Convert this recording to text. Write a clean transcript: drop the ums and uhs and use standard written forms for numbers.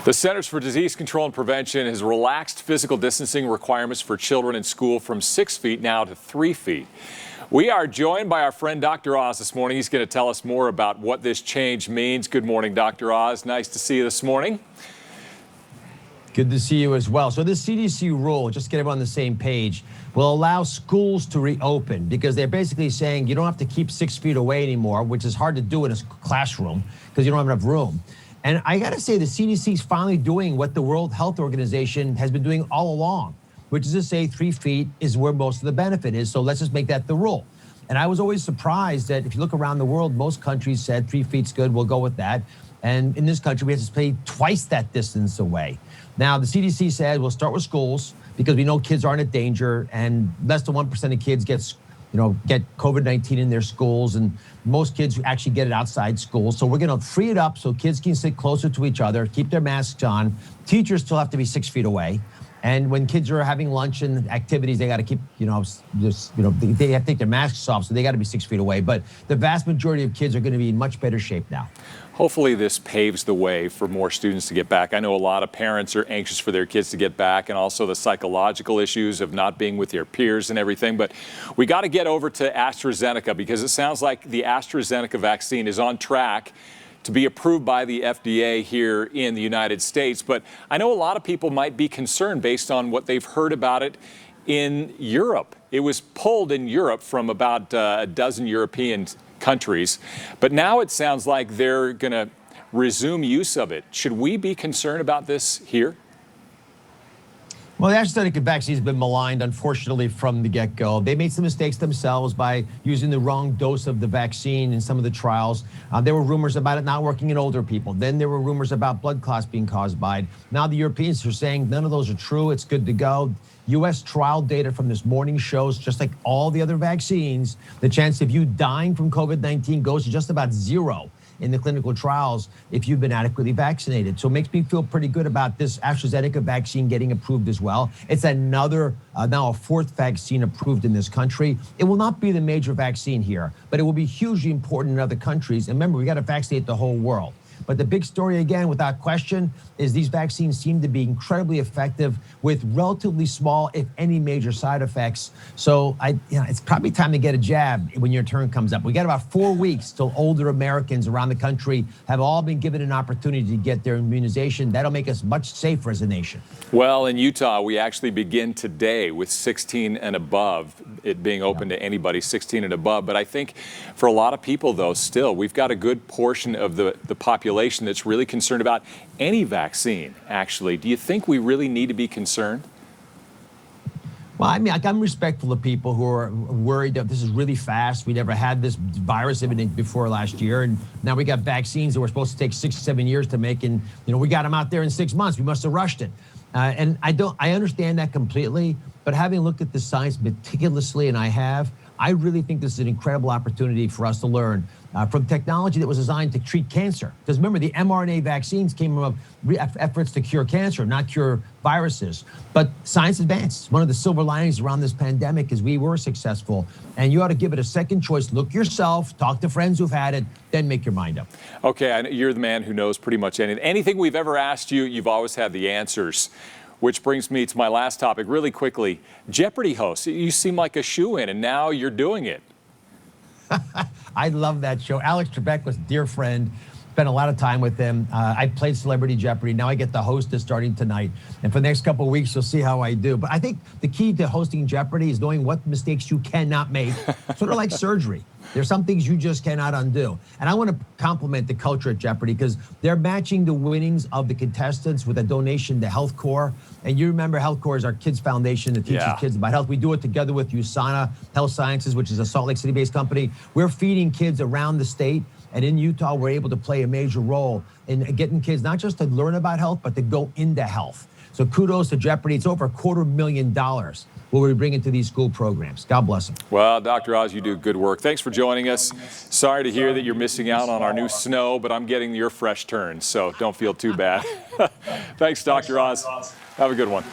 The Centers for Disease Control and Prevention has relaxed physical distancing requirements for children in school from 6 feet now to 3 feet. We are joined by our friend Dr. Oz this morning. He's going to tell us more about what this change means. Good morning, Dr. Oz. Nice to see you this morning. Good to see you as well. So this CDC rule, just to get everyone on the same page, will allow schools to reopen because they're basically saying you don't have to keep 6 feet away anymore, which is hard to do in a classroom because you don't have enough room. And I got to say, the CDC is finally doing what the World Health Organization has been doing all along, which is to say 3 feet is where most of the benefit is. So let's just make that the rule. And I was always surprised that if you look around the world, most countries said 3 feet's good, we'll go with that. And in this country, we have to stay twice that distance away. Now, the CDC said we'll start with schools because we know kids aren't at danger and less than 1% of kids get COVID-19 in their schools, and most kids actually get it outside school. So we're going to free it up so kids can sit closer to each other, keep their masks on. Teachers still have to be 6 feet away. And when kids are having lunch and activities, they got to keep, they have to take their masks off, so they got to be 6 feet away. But the vast majority of kids are going to be in much better shape now. Hopefully this paves the way for more students to get back. I know a lot of parents are anxious for their kids to get back, and also the psychological issues of not being with their peers and everything. But we got to get over to AstraZeneca because it sounds like the AstraZeneca vaccine is on track to be approved by the FDA here in the United States. But I know a lot of people might be concerned based on what they've heard about it in Europe. It was pulled in Europe from about a dozen European countries, but now it sounds like they're going to resume use of it. Should we be concerned about this here? Well, the AstraZeneca vaccine has been maligned, unfortunately, from the get-go. They made some mistakes themselves by using the wrong dose of the vaccine in some of the trials. There were rumors about it not working in older people. Then there were rumors about blood clots being caused by it. Now the Europeans are saying none of those are true. It's good to go. U.S. trial data from this morning shows, just like all the other vaccines, the chance of you dying from COVID-19 goes to just about zero in the clinical trials if you've been adequately vaccinated. So it makes me feel pretty good about this AstraZeneca vaccine getting approved as well. It's another, now a fourth vaccine approved in this country. It will not be the major vaccine here, but it will be hugely important in other countries. And remember, we got to vaccinate the whole world. But the big story, again, without question, is these vaccines seem to be incredibly effective with relatively small, if any, major side effects. So it's probably time to get a jab when your turn comes up. We got about 4 weeks till older Americans around the country have all been given an opportunity to get their immunization. That'll make us much safer as a nation. Well, in Utah, we actually begin today with 16 and above, it being open to anybody 16 and above. But I think for a lot of people, though, still, we've got a good portion of the population that's really concerned about any vaccine, actually. Do you think we really need to be concerned? Well, I mean, I'm respectful of people who are worried that this is really fast. We never had this virus before last year, and now we got vaccines that were supposed to take 6 or 7 years to make, and we got them out there in 6 months. We must have rushed it. And I understand that completely, but having looked at the science meticulously, and I really think this is an incredible opportunity for us to learn from technology that was designed to treat cancer. Because remember, the mRNA vaccines came from efforts to cure cancer, not cure viruses. But science advanced. One of the silver linings around this pandemic is we were successful. And you ought to give it a second choice. Look yourself, talk to friends who've had it, then make your mind up. Okay, I know you're the man who knows pretty much anything. Anything we've ever asked you, you've always had the answers. Which brings me to my last topic really quickly. Jeopardy hosts, you seem like a shoo-in, and now you're doing it. I love that show. Alex Trebek was a dear friend. Spent a lot of time with him. I played Celebrity Jeopardy. Now I get to host it starting tonight. And for the next couple of weeks, you'll see how I do. But I think the key to hosting Jeopardy is knowing what mistakes you cannot make. Sort of like surgery. There's some things you just cannot undo. And I want to compliment the culture at Jeopardy because they're matching the winnings of the contestants with a donation to Health Corps. And you remember Health Corps is our kids foundation that teaches kids about health. We do it together with USANA Health Sciences, which is a Salt Lake City-based company. We're feeding kids around the state. And in Utah, we're able to play a major role in getting kids not just to learn about health, but to go into health. So kudos to Jeopardy. It's over $250,000 what we bring into these school programs. God bless them. Well, Dr. Oz, you do good work. Thanks for joining us. Sorry to hear that you're missing out on our new snow, but I'm getting your fresh turn, so don't feel too bad. Thanks, Dr. Oz. Have a good one.